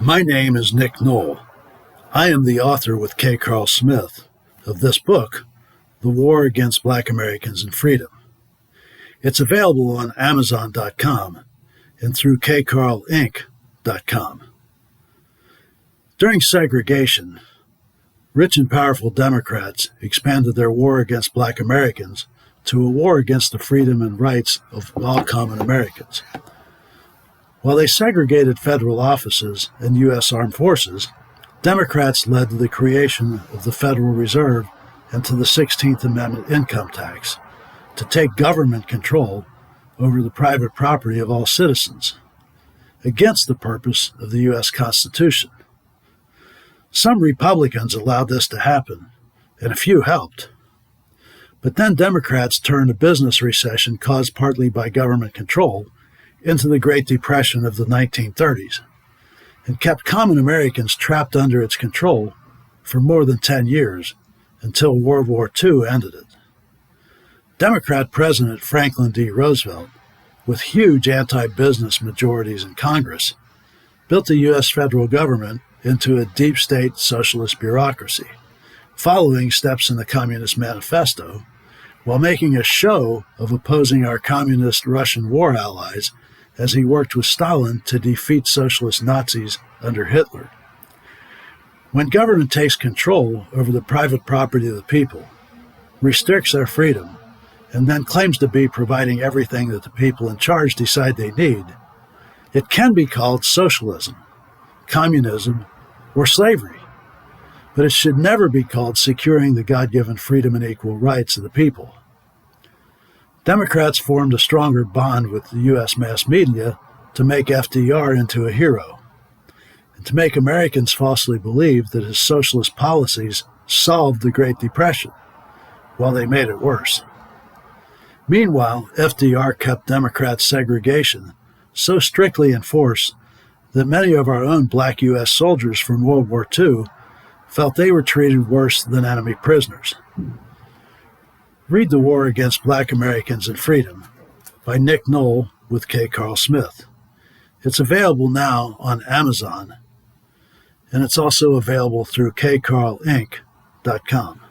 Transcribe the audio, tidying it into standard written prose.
My name is Nick Knoll. I am the author with K. Carl Smith of this book, The War Against Black Americans and Freedom. It's available on Amazon.com and through kcarlinc.com. During segregation, rich and powerful Democrats expanded their war against Black Americans to a war against the freedom and rights of all common Americans. While they segregated federal offices and U.S. armed forces, Democrats led to the creation of the Federal Reserve and to the 16th Amendment income tax to take government control over the private property of all citizens, against the purpose of the U.S. Constitution. Some Republicans allowed this to happen, and a few helped. But then Democrats turned a business recession caused partly by government control into the Great Depression of the 1930s, and kept common Americans trapped under its control for more than 10 years until World War II ended it. Democrat President Franklin D. Roosevelt, with huge anti-business majorities in Congress, built the U.S. federal government into a deep state socialist bureaucracy, following steps in the Communist Manifesto, while making a show of opposing our communist Russian war allies as he worked with Stalin to defeat socialist Nazis under Hitler. When government takes control over the private property of the people, restricts their freedom, and then claims to be providing everything that the people in charge decide they need, it can be called socialism, communism, or slavery. But it should never be called securing the God-given freedom and equal rights of the people. Democrats formed a stronger bond with the U.S. mass media to make FDR into a hero, and to make Americans falsely believe that his socialist policies solved the Great Depression, while they made it worse. Meanwhile, FDR kept Democrat segregation so strictly enforced that many of our own black U.S. soldiers from World War II felt they were treated worse than enemy prisoners. Read The War Against Black Americans and Freedom by Nick Knoll with K. Carl Smith. It's available now on Amazon, and it's also available through kcarlinc.com.